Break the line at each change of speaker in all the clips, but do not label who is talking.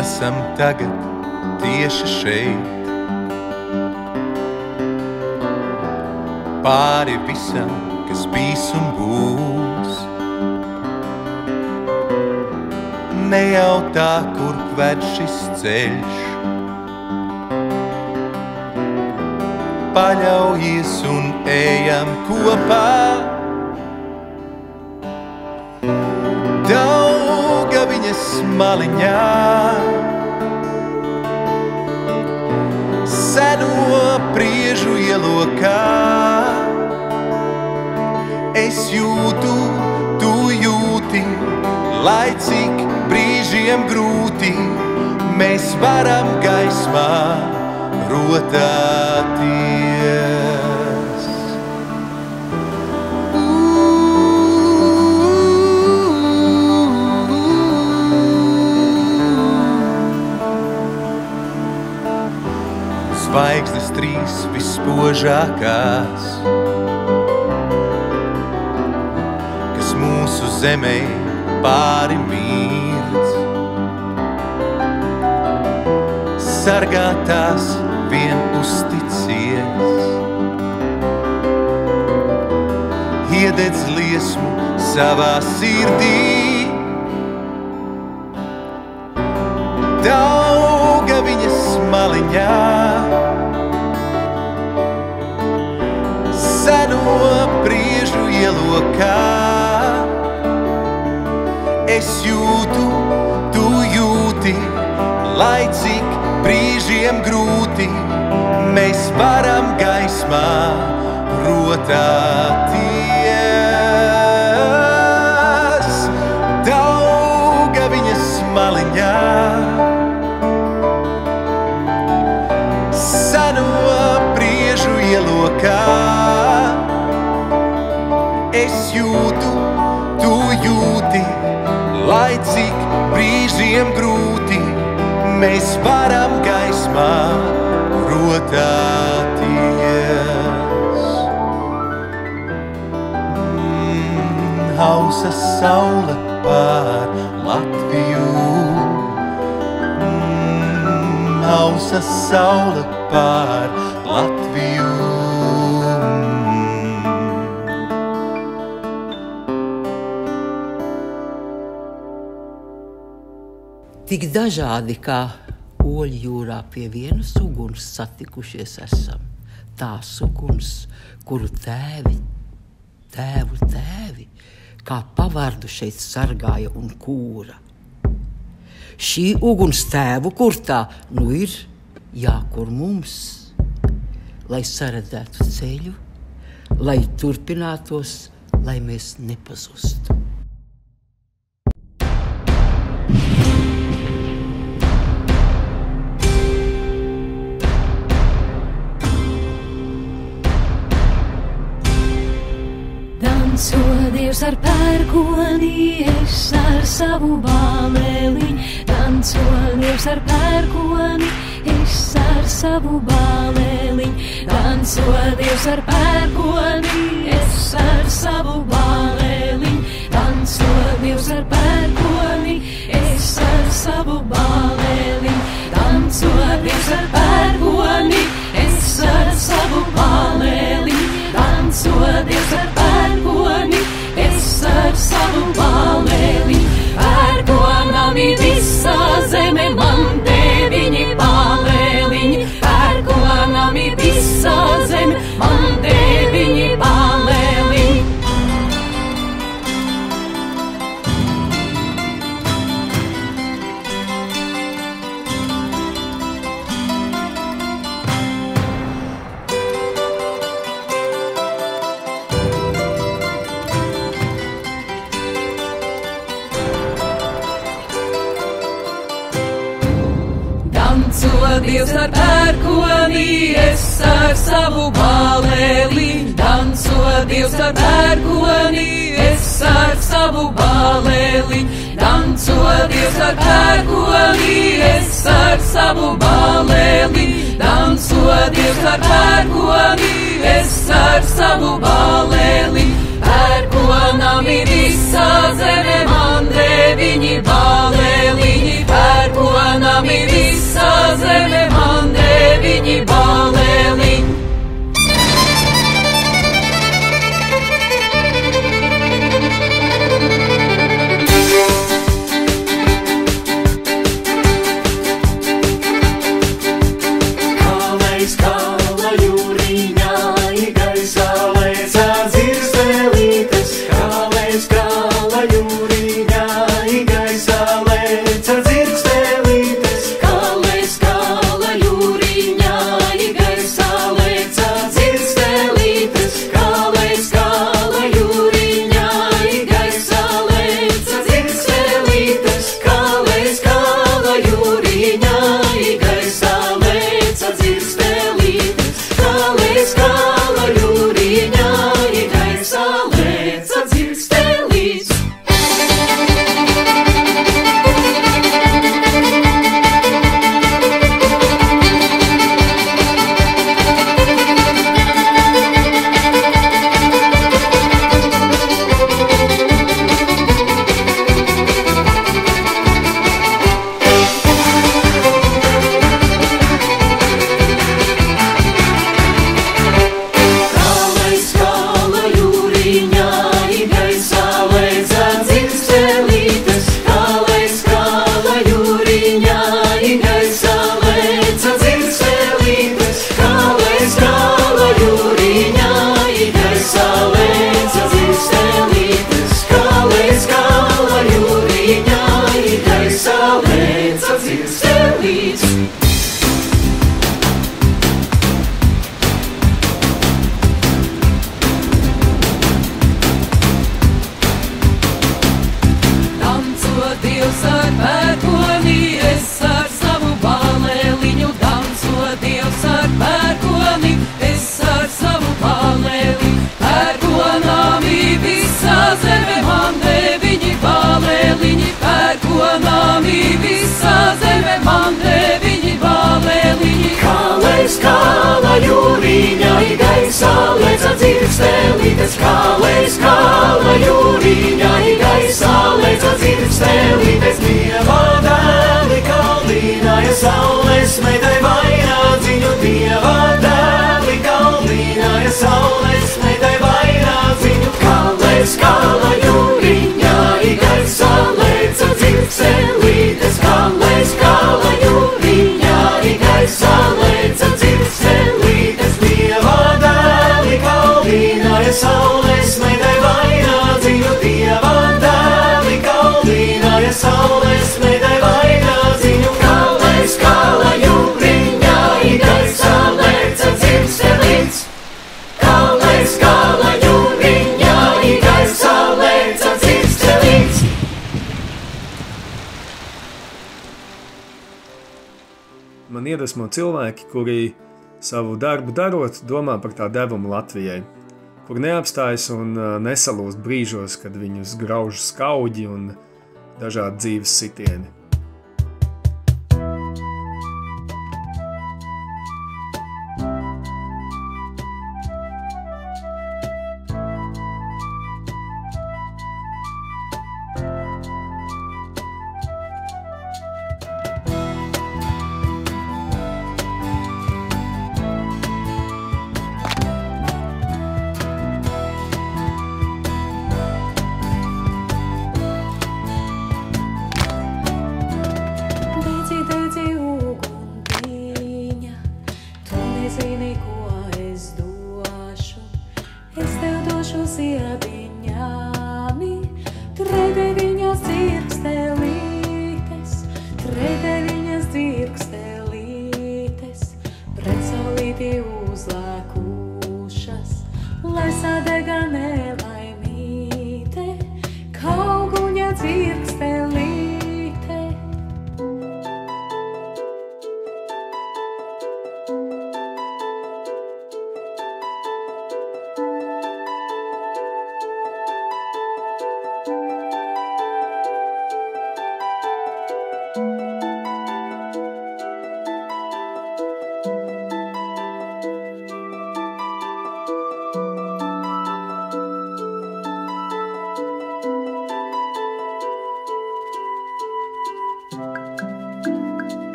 esam tagad tieši šeit. Pāri visam, kas bijis un būs. Nejautā, kur ved šis ceļš. Paļaujies un ejam kopā. Daugaviņas maliņā seno priežu ielokā. Es jūtu, tu jūti, lai cik brīžiem grūti, mēs varam gaismā rotāties. Zvaigznes trīs vispožākās, kas mūsu zemē pāri mirdz. Sargātās vien uzticies, iededz liesmu savā sirdī. Daugaviņas maliņā seno priežu ielokā. Es jūtu, tu jūti, lai cik brīžiem grūti, mēs varam gaismā rotāties. Daugaviņas maliņā seno priežu ielokā. Es jūtu, tu jūti, lai cik brīžiem grūti, mēs varam gaismā rotāties. Hausa saule pār Latviju. Hausa saule pār Latviju.
Tik dažādi kā oļu jūrā pie vienas uguns satikušies esam. Tās uguns, kuru tēvi, kā pavardu šeit sargāja un kūra. Šī uguns tēvu kurtā nu ir jākur mums, lai saredzētu ceļu, lai turpinātos, lai mēs nepazustu.
Danco Dievs ar pērkoni, es ar savu bāleliņu. Danco Dievs ar pērkoni, es ar savu bāleliņu. Danco Dievs ar pērkoni, es ar savu bāleliņu. Danco Dievs ar pērkoni, es ar savu bāleliņu. Danco Dievs ar pērkoni, es ar savu bāleliņu. Danco Dievs ar pērkoni, es ar savu bāleliņu. Pērkonami visā zeme man deviņi bāleliņi. Pērkonami visā zeme man deviņi bāleliņi. Danco Dievs ar pērkoni, es ar savu bāleliņu. Danco Dievs ar pērkoni, es ar savu bāleliņu. Danco Dievs ar pērkoni, es ar savu bāleliņu. Danco Dievs ar pērkoni, es ar savu bāleliņu. Pērkonami visā zeme man deviņi bāleliņi. Pērkonami ar pērkoni, es ar savu balēliņu danco, Dievs ar pērkoni, es ar savu balēliņu. Pērkonāmi visā zeme man deviņi balēliņi, pērkonāmi visā zeme man deviņi balēliņi.
Kālēs kāla jūriņa, gaisā lēca dzirkstēlītes, kālēs kāla jūriņa, gaisā lēca dzirkstēlītes. Dieva dēli kaldināja saules metai vainādziņu, Dieva dēli kaldināja saules metai vainādziņu. Kālēs kāla jūriņa, gaisā lēca dzirkstēlītes, kālēs kāla jūriņa, gaisā lēca dzirkstēlītes. Dieva dēli kaldināja saules metai vainādziņu, Dieva dēli kaldināja saules metai vainādziņu. Kālēs kāla jūriņa, gaisā lēca dzirkstēlītes, kālēs kāla jūriņa, gaisā lēca dzirkstēlītes.
Man iedvesmo cilvēki, kuri savu darbu darot, domā par tā devumu Latvijai, kur neapstājas un nesalūst brīžos, kad viņus grauž skauģi un dažādi dzīves sitieni.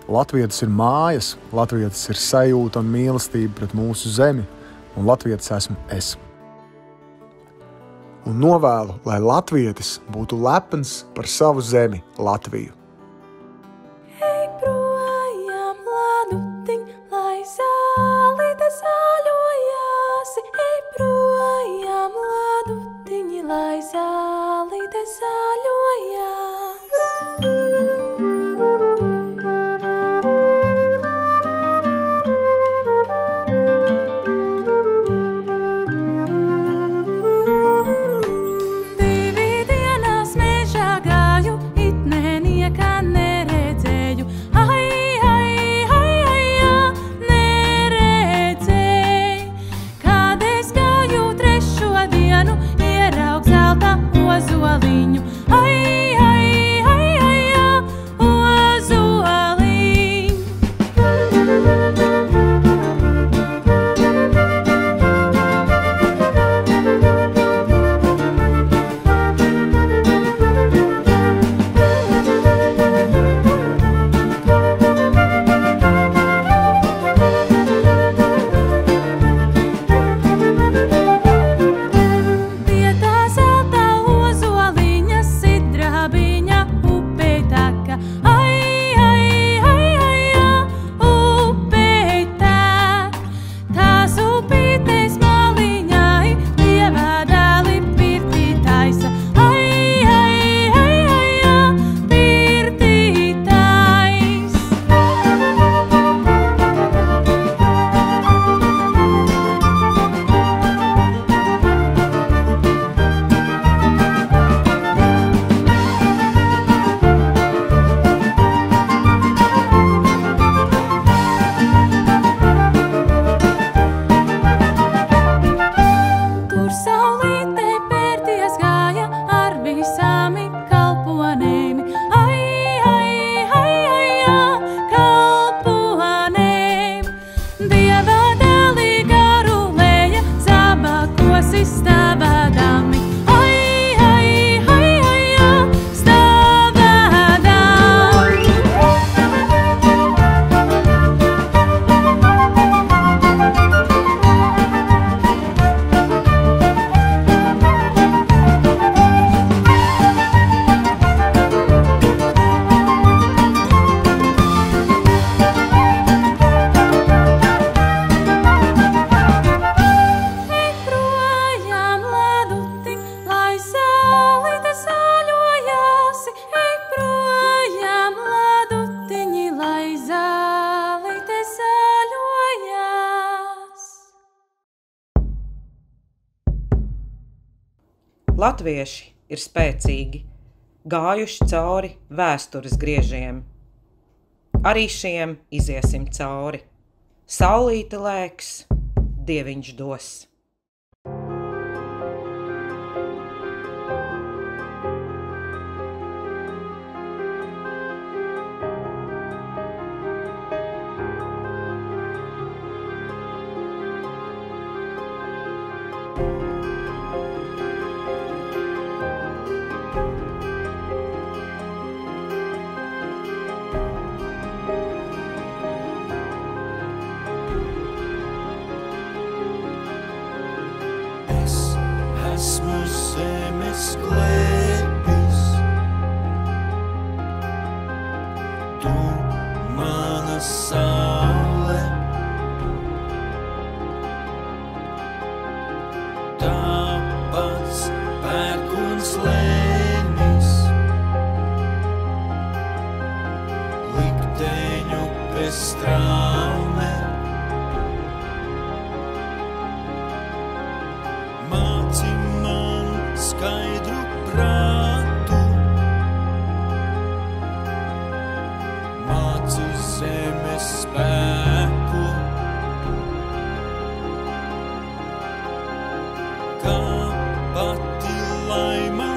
Latvietis ir mājas, latvietis ir sajūta un mīlestība pret mūsu zemi, un latvietis esmu es. Un novēlu, lai latvietis būtu lepns par savu zemi, Latviju.
Ej projām, ladutiņ, lai zālīte zaļojāsi. Ej projām, ladutiņ, lai zālīte zaļojās. Ozoliņu, ai, ai, ai, ai, ozoliņu.
Latvieši ir spēcīgi, gājuši cauri vēstures griežiem. Arī šiem iziesim cauri. Saulīte lēks, Dieviņš dos.
Esmu zemes klēpis, tu mana saule, tāpats pērkons lēnis, likteņu bez traume. Māci man skaidru prātu, māci zemes spēku, kā pati laima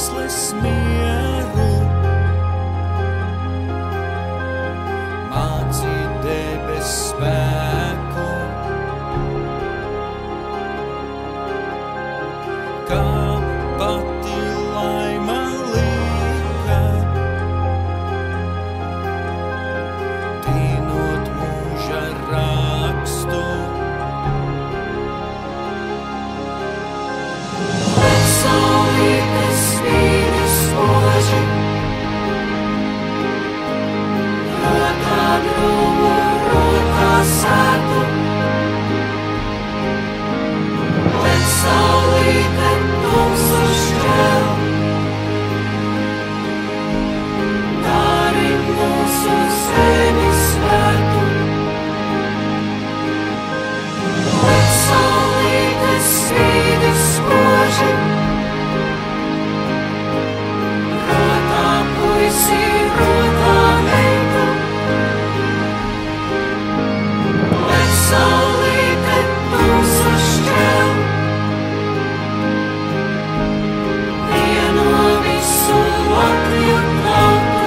dvēseles mieru, māci debes spēku, kā pati laime lika, tīnot mūža rakstu.
Saulītes spīdi spoži, rotā drūmu, rotā sētu. Bet saulīte tumsu šķel, dari mūsu zemi svētu. Bet saulītes spīdi spoži, rotā puisi, rotā meita. Bet saulīte tumsu šķel, vieno visu Latviju tautu.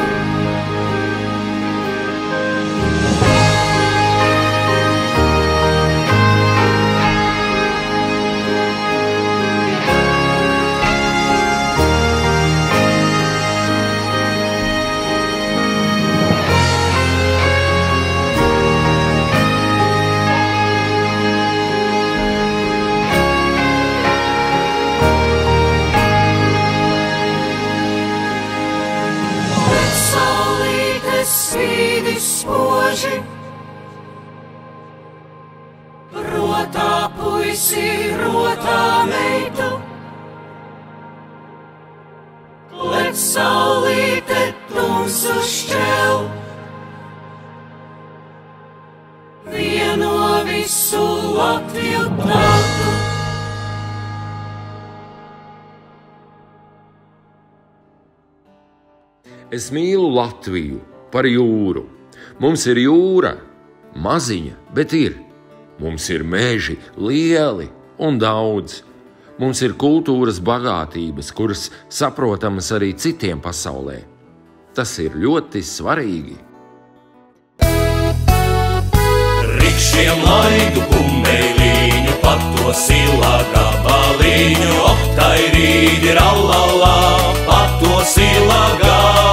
Bet saulītes spīdi spoži, rotā puisi, rotā meitu. Bet saulīte tumsu šķel, vieno visu Latviju tautu.
Es mīlu Latviju par jūru. Mums ir jūra, maziņa, bet ir. Mums ir meži lieli un daudz. Mums ir kultūras bagātības, kuras saprotamas arī citiem pasaulē. Tas ir ļoti svarīgi.
Rikšiem laidu bumbēliņu, pat to silā gabaliņu, optai rīdi rallallā, pat to silā gabaliņu.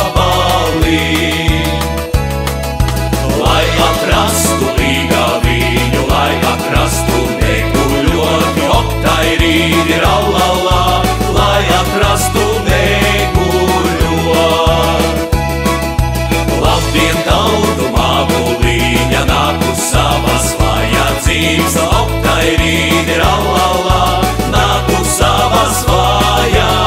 Lai atrastu līgā viņu, lai atrastu neguļotu, optai rīdi rallallā, lai atrastu neguļotu. Labdien tautu mābuliņa, nāku savas vajadzības, optai rīdi rallallā, nāku savas vajadzības.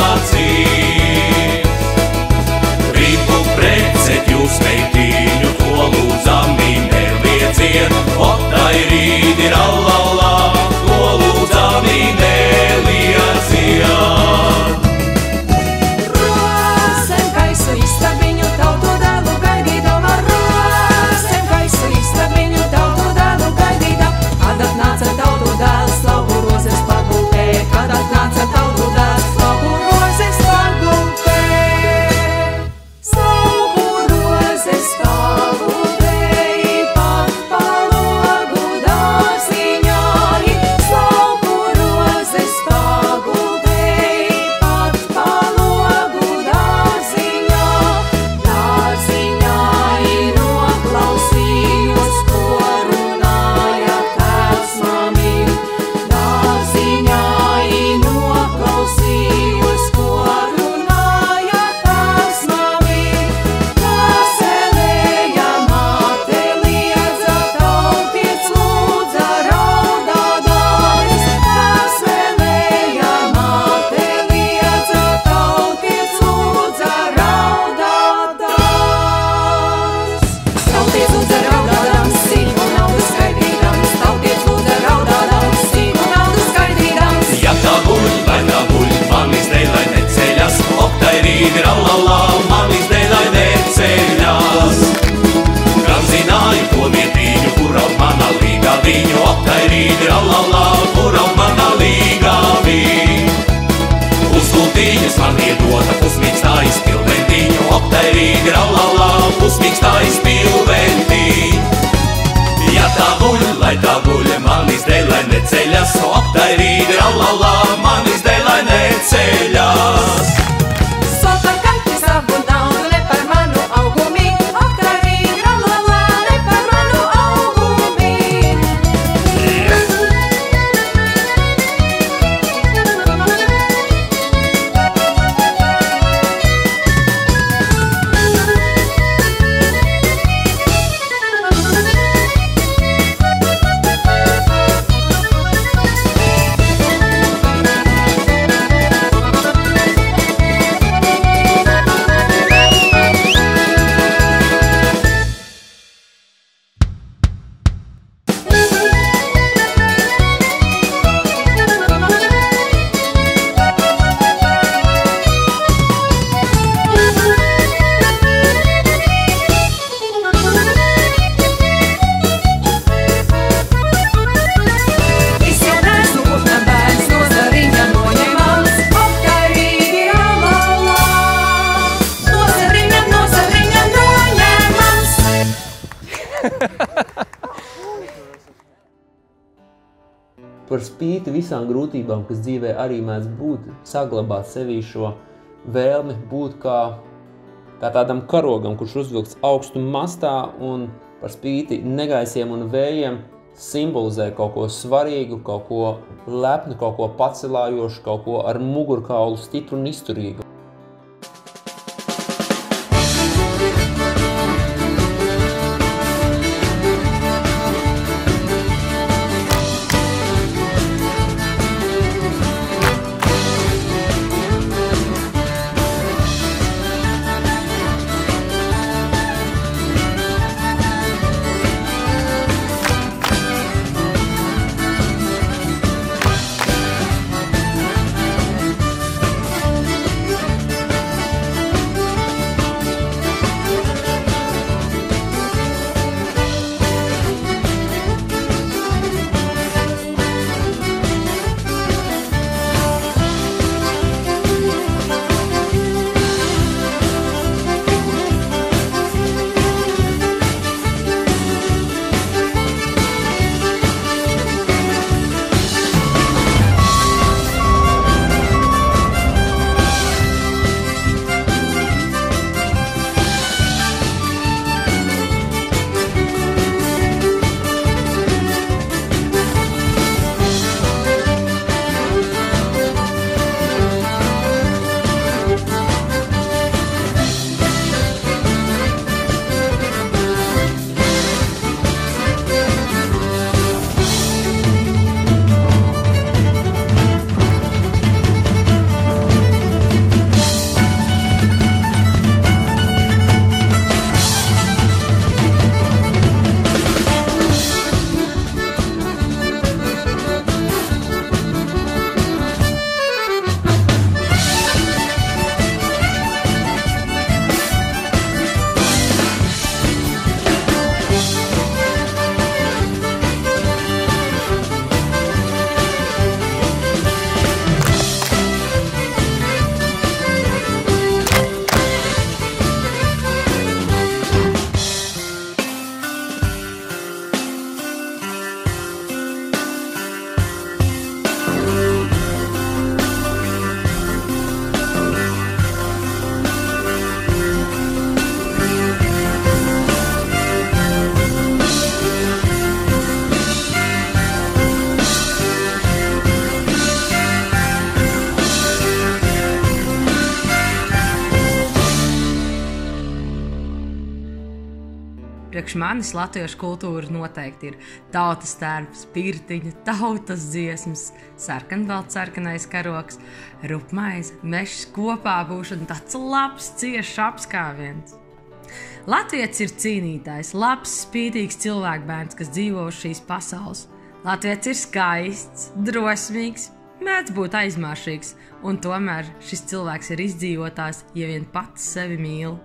Par spīti visām grūtībām, kas dzīvē arī mēdz būt, saglabāt sevī šo vēlmi būt kā tādam karogam, kurš uzvilkts augstu mastā un par spīti negaisiem un vējiem simbolizē kaut ko svarīgu, kaut ko lepnu, kaut ko pacelājošu, kaut ko ar mugurkaulu stipru un izturīgu.
Priekš manis latviešu kultūra noteikti ir tautas tērps, pirtiņa, tautas dziesmas, sarkanbalts sarkanais karoks, rupmaize, mešs kopā būšana, tāds labs, ciešs apskāviens. Latvietis ir cīnītājs, labs, spītīgs cilvēkbērns, kas dzīvo uz šīs pasaules. Latvietis ir skaists, drosmīgs, mēdz būt aizmāršīgs, un tomēr šis cilvēks ir izdzīvotājs, ja vien pats sevi mīl.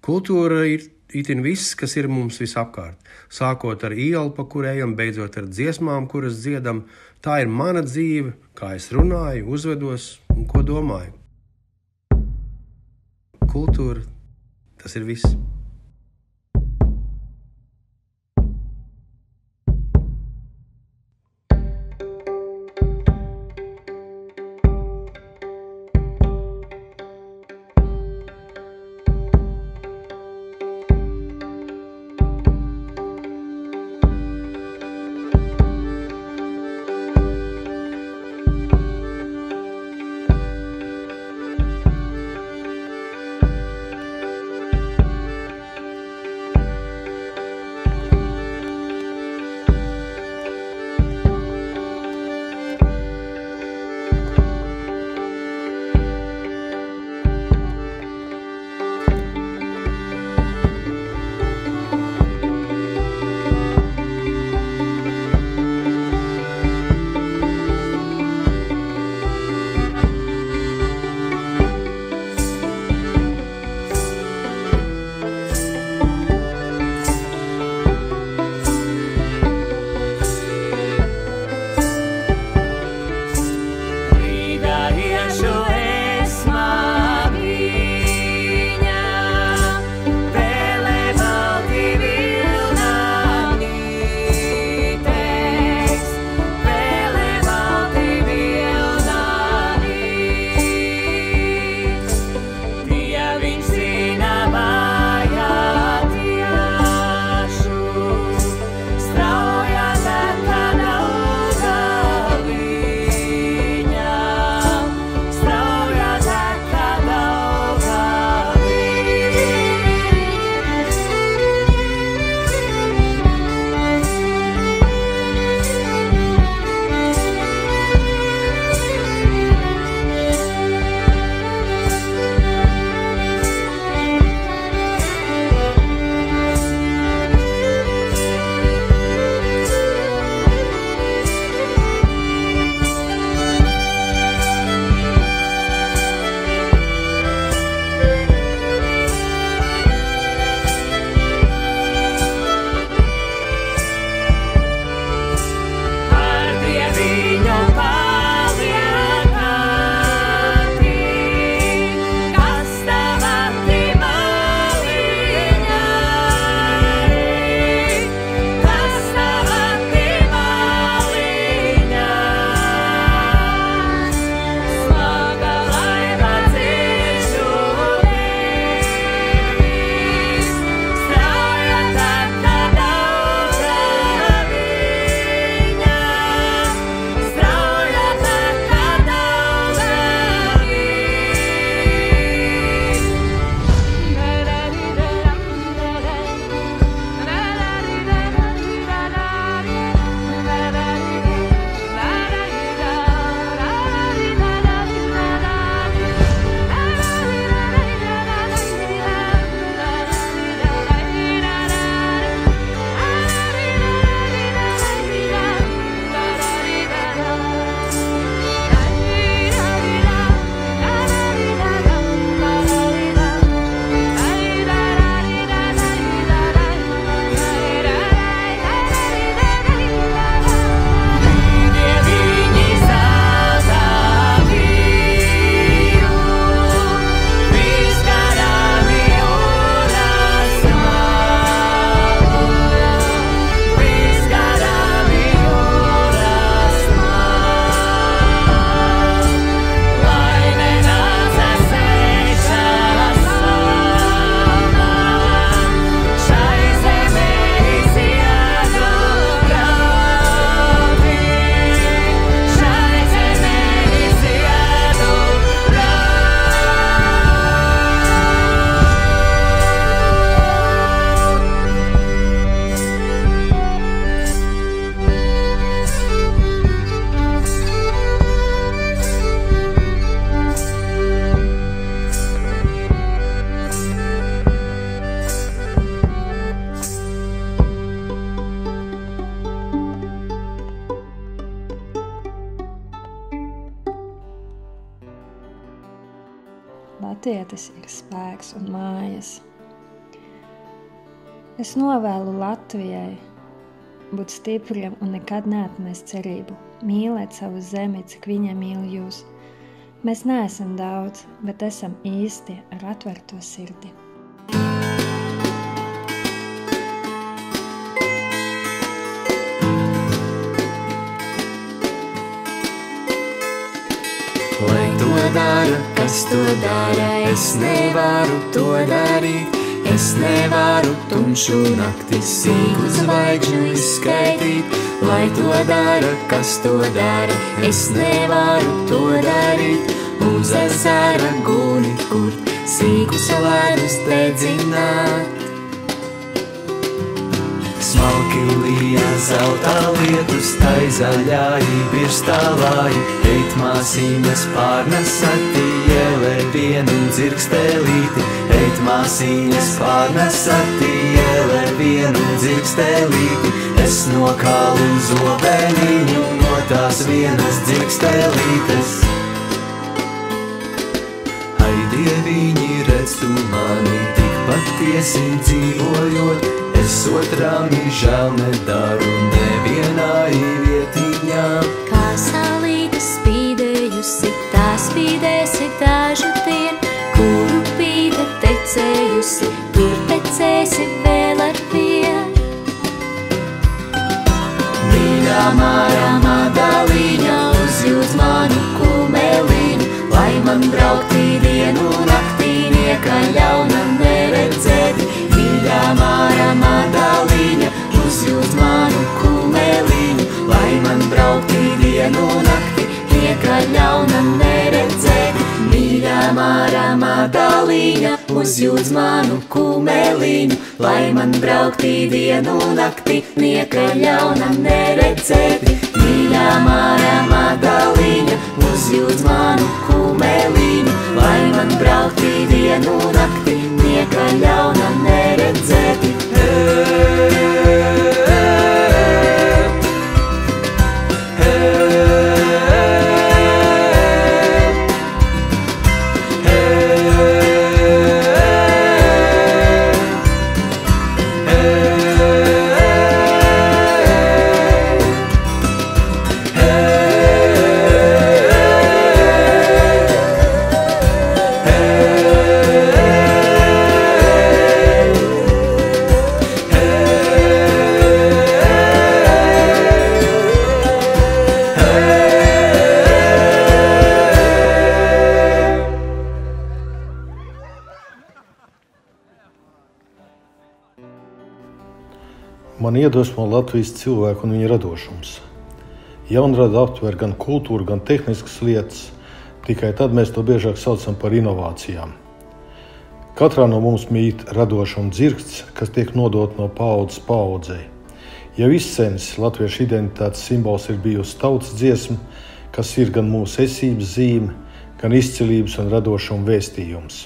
Kultūra ir itin viss, kas ir mums visapkārt. Sākot ar ielu, pa kur ejam, beidzot ar dziesmām, kuras dziedam. Tā ir mana dzīve, kā es runāju, uzvedos un ko domāju. Kultūra, tas ir viss.
Latvietis ir spēks un mājas. Es novēlu Latvijai būt stipriem un nekad neatmest cerību, mīlēt savu zemi, cik viņa mīl jūs. Mēs neesam daudz, bet esam īsti ar atvērto sirdi.
Lai to dara, kas to dara, es nevaru to darīt. Es nevaru tumšu nakti sīku zvaigžņu izskaitīt. Lai to dara, kas to dara, es nevaru to darīt. Uz ezera guni, kur sīkus ledus dedzināt. Smalki līja zeltā lietus, tai zaļāji birstālāji. Eit māsīnes pārnesati, ielē vienu dzirkstēlīti. Eit māsīnes pārnesati, ielē vienu dzirkstēlīti. Es nokalu zobeniņu no tās vienas dzirkstēlītes. Ai, dieviņi, redz tu mani, tik patiesi dzīvojot. Es otrām žēl nedaru nevienā vietiņā.
Kā saulīte spīdējusi, tā spīdēsi dažu dien. Kuru pīta tecējusi, tur tecēsi vēl ar vien. Mīļā mārāmā daliņa, uzjūt manu kumeliņu. Lai man brauktī dienu naktī, nieka ļauna neredzēt. Mīļā mārāmā daliņa, uzjūt manu kumeliņu. Lai man brauktī dienu nakti, nieka ļauna neredzēt. Mīļā mārāmā daliņa, uzjūt manu kumeliņu. Lai man brauktī dienu nakti, nieka ļauna neredzēt. Mīļā mārāmā daliņa, uzjūt manu kumeliņu. Lai man brauktī dienu nakti, nieka ļauna neredzēt.
Man iedvesmo Latvijas cilvēku un viņa radošums. Jaunrada aptver gan kultūru, gan tehniskas lietas, tikai tad mēs to biežāk saucam par inovācijām. Katrā no mums mīt radošuma dzirksts, kas tiek nodot no paaudzes paaudzei. Jau izcenis latviešu identitātes simbols ir bijusi tautas dziesma, kas ir gan mūsu esības zīme, gan izcilības un radošuma vēstījums.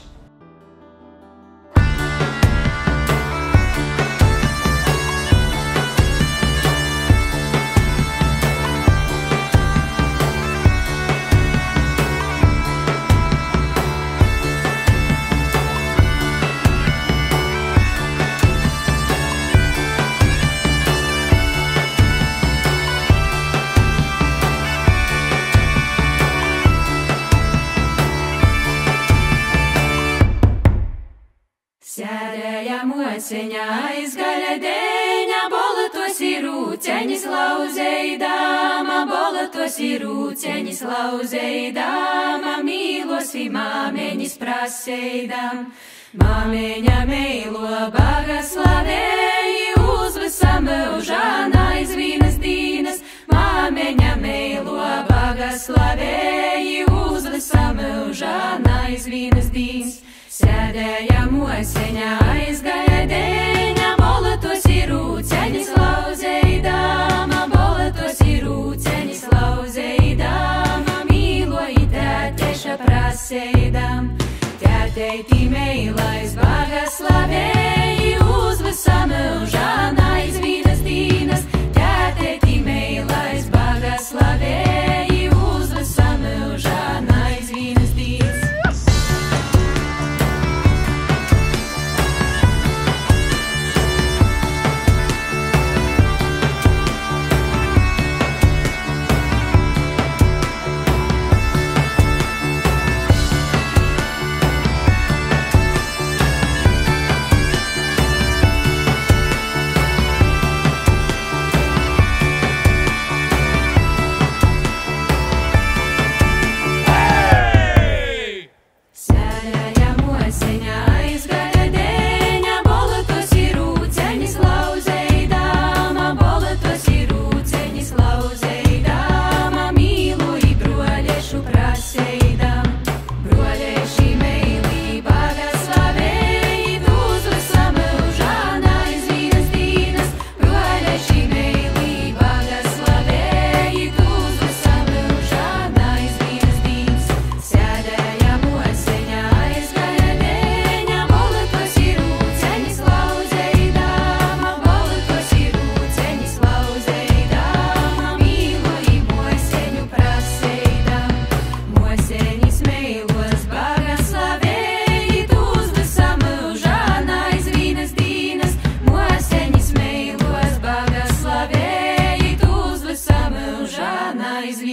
Mociņā aizgaļa deņa, bolotos ir rūceņas lauzeidāma, bolotos ir rūceņas lauzeidāma, mīlosi māmeņas praseidām. Māmeņa meilo baga slavēji, uz visam mūžāna aizvīnas dīnas. Māmeņa meilo baga slavēji, uz visam mūžāna aizvīnas dīnas. Sēdēja mociņā aizgaļa deņa, bolotos ir rūceņas lauzeidāma, bolotos ir rūceņas lauzeidāma, mīloji tēteša praseidām. Tēteiti meilais baga slavēji, uz visam mūžāna aizvīnas dīnas. Tēteiti meilais baga slavēji, uz visam mūžāna aizvīnas dīnas.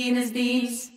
vienas dīns.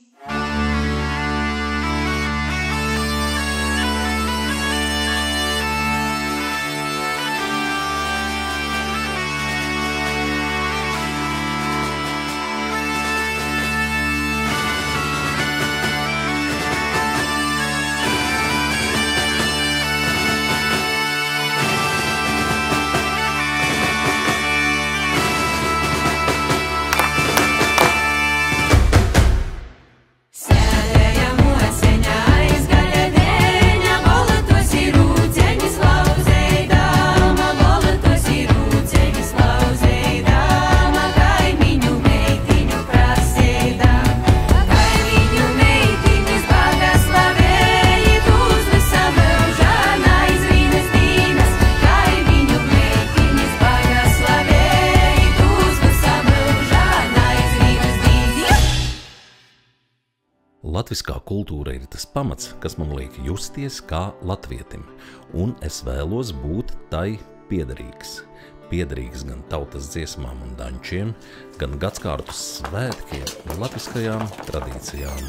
Latviskā kultūra ir tas pamats, kas man liek justies kā latvietim, un es vēlos būt tai piederīgs. Piederīgs gan tautas dziesmām un daņķiem, gan gadskārtu svētkiem un latviskajām tradīcijām.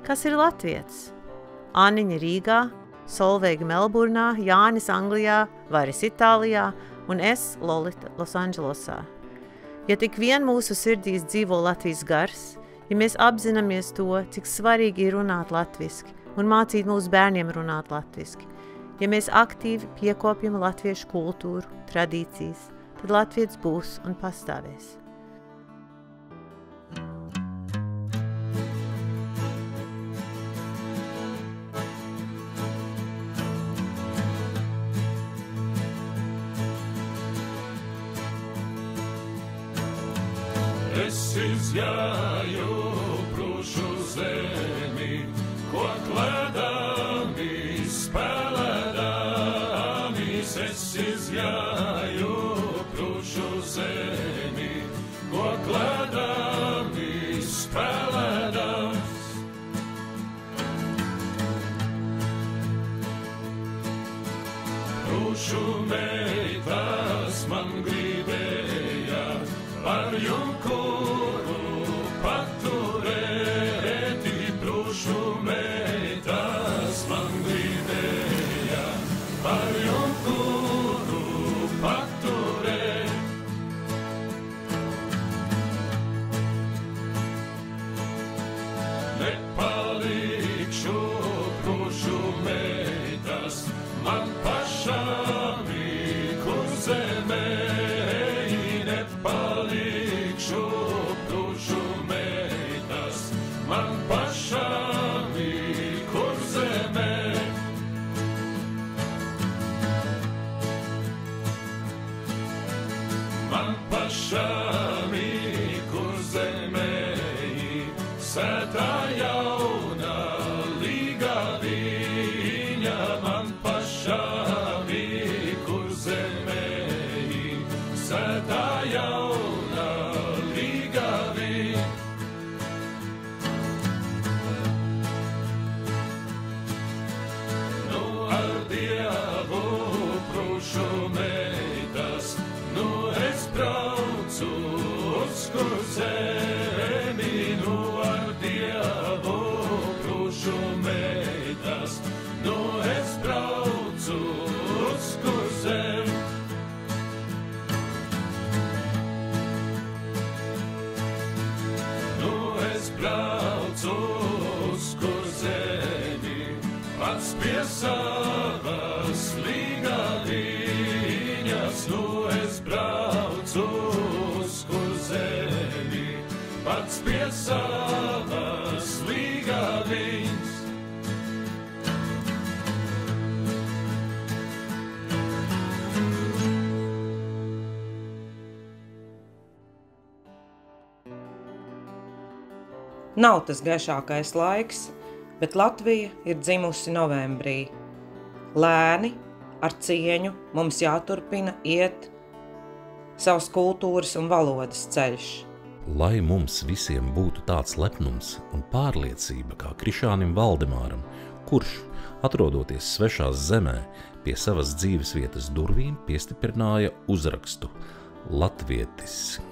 Kas ir latvietis? Anniņa Rīgā, Solveiga Melburnā, Jānis Anglijā, Varis Itālijā un es Lolita Losandželosā. Ja tik vien mūsu sirdīs dzīvo Latvijas gars, ja mēs apzināmies to, cik svarīgi ir runāt latviski un mācīt mūsu bērniem runāt latviski, ja mēs aktīvi piekopjam latviešu kultūru, tradīcijas, tad latvietis būs un pastāvēs.
Es izjāju prūšu zemi, ko klēdami spēlēdāmis. Es izjāju prūšu zemi, ko klēdami spēlēdāmis. Prūšu meitas man gribēja par junkuru paturēti, prūšu meitas man gribēja par junkuru paturēt. Nepalikšu prūšu meitas man pašām kur zemē. Palikšu prūšu meitas man pašām kur zemē. Man pašām kur zemē sētā jauna līgaviņa. Man pašām kur zemē sētā jauna līgaviņa. Nu ar Dievu prūšu meitas, nu es braucu uz kur zemi. Nu ar Dievu prūšu meitas, nu es braucu uz kur zemi. Braucu uz kur zemi, pats pie savas līgaviņas. Nu es braucu uz kur zemi, pats pie savas līgaviņas.
Nav tas gaišākais laiks, bet Latvija ir dzimusi novembrī. Lēni, ar cieņu mums jāturpina iet savas kultūras un valodas ceļš.
Lai mums visiem būtu tāds lepnums un pārliecība kā Krišānim Valdemāram, kurš, atrodoties svešās zemē, pie savas dzīvesvietas durvīm piestiprināja uzrakstu Latvietis.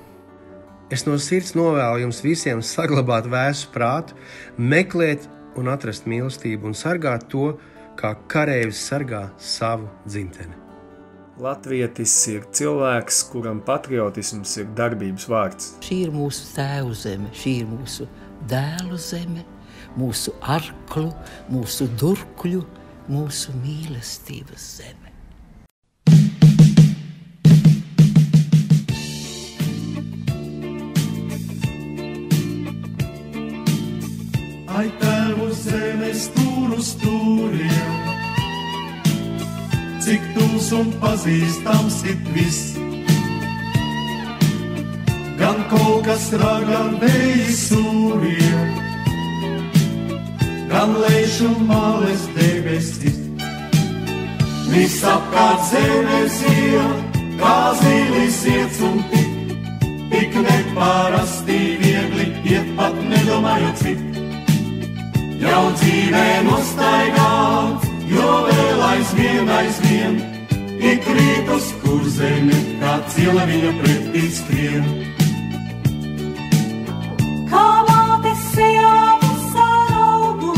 Es no sirds novēlu jums visiem saglabāt vēsu prātu, meklēt un atrast mīlestību un sargāt to, kā kareivis sargā savu dzimteni.
Latvietis ir cilvēks, kuram patriotisms ir darbības vārds.
Šī ir mūsu tēvu zeme, šī ir mūsu dēlu zeme, mūsu arklu, mūsu durkļu, mūsu mīlestības zeme.
Ai, tēvu zemes stūru stūriem, cik tūs un pazīstams it viss. Gan kaut kas raga vēji sūriem, gan lejšu males debesis. Visapkārt zemes iet, kā zīlis iets un tik neparasti viegli iet pat nedomājot cik. Jau dzīvē nostaigāt, jo vēl aizvien ik rīt uz kur zemi, kā ciela viņa pretī skrien.
Kā māte sejā visā raudu,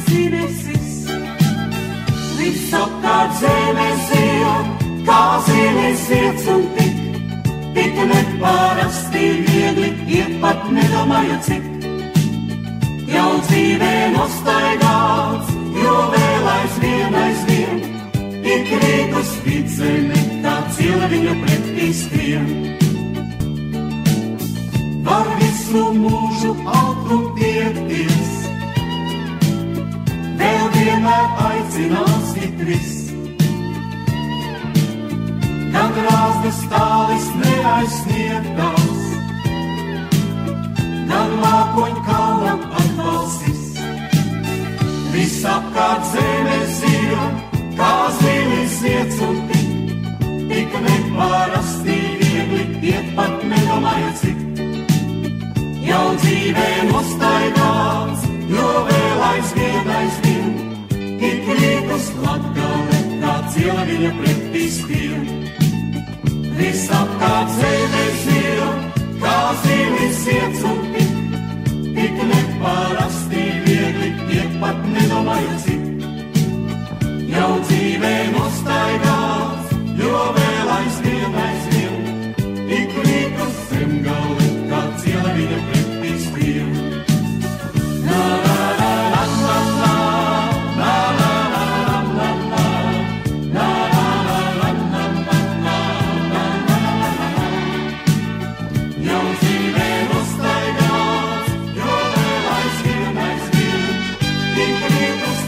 esi nesis. Visapkārt zeme zila, kā zīles iets un tik neparasti viegli, iet pat nedomājot cik. Jau dzīvē nostaigāts, jo vēl aizvien, ik rīt uz vidzemi, tā cila viņa pretī skrien. Var visu mūžu augtu tiekties, vēl vienmēr aicinās itris. Gan rāzdas tālis neaizsniegtās, gan mākoņu kalnam atbalstis. Visapkārt zeme zila, kā zilis iets un tik neparasti viegli, iet pat nedomājot cik. Jau dzīvē nostaigāts, jo vēl aizvien, ik rīt uz Latgale, tā cila viņa pretī skrien. Visapkārt zeme zila, kā zilis iets un tik neparasti viegli, iet pat nedomājot cik. Jau dzīvē nostaigāts, jo vēl aizvien, ik rīt uz Zemgale, kā cila viņa pretī skrien. La la la la la la, la la la la la la, la la la la la la, la la la. Jau dzīvē nostaigāts, jo vēl aizvien, ik rīt uz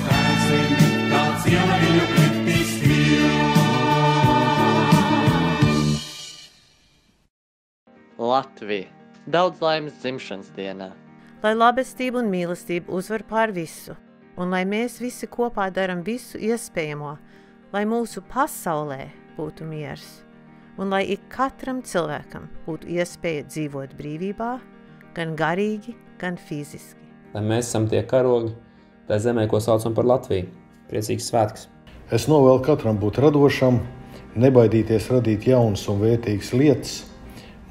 Zemi, kā cila viņa pretī skrien.
Latvija. Daudz laimes dzimšanas dienā.
Lai labestība un mīlestība uzvar pār visu, un lai mēs visi kopā daram visu iespējamo, lai mūsu pasaulē būtu miers, un lai ik katram cilvēkam būtu iespēja dzīvot brīvībā, gan garīgi, gan fiziski.
Lai mēs esam tie karogi, tā zemē, ko saucam par Latviju. Priecīgs svētks!
Es novēlu katram būt radošam, nebaidīties radīt jaunas un vērtīgas lietas,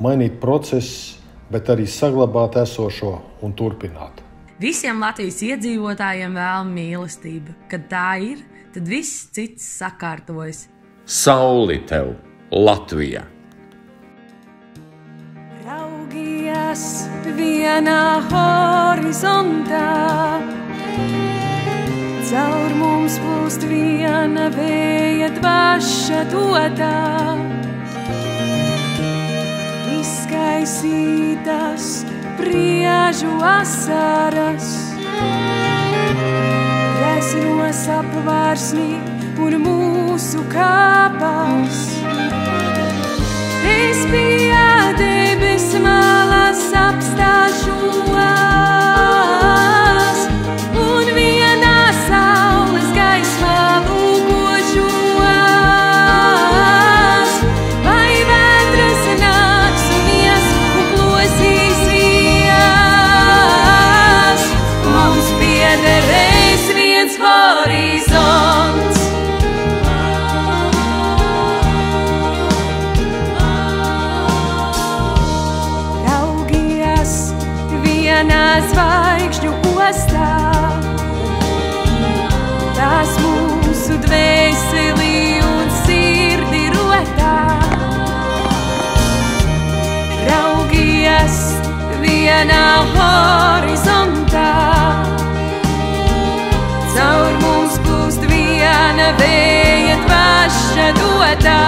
mainīt procesus, bet arī saglabāt esošo un turpināt.
Visiem Latvijas iedzīvotājiem vēl mīlestība. Kad tā ir, tad viss cits sakārtojas.
Sauli tev, Latvija!
Raugies vienā horizontā, caur mums plūst viena vēja dvaša dotā. Izkaisītas priežu asaras, resnos apvārsnī un mūsu kāpās. Es pie debes malas apstāšos, un vienā saules gaismā lūkošos. Vai vētras nāks un ies un plosīsies, mums piederēs viens horizonts. Raugies vienā zvaigžņu ostā, tās mūsu dvēseli un sirdi rotā. Raugies vienā horizontā, caur mums plūst viena vēja dvaša dotā.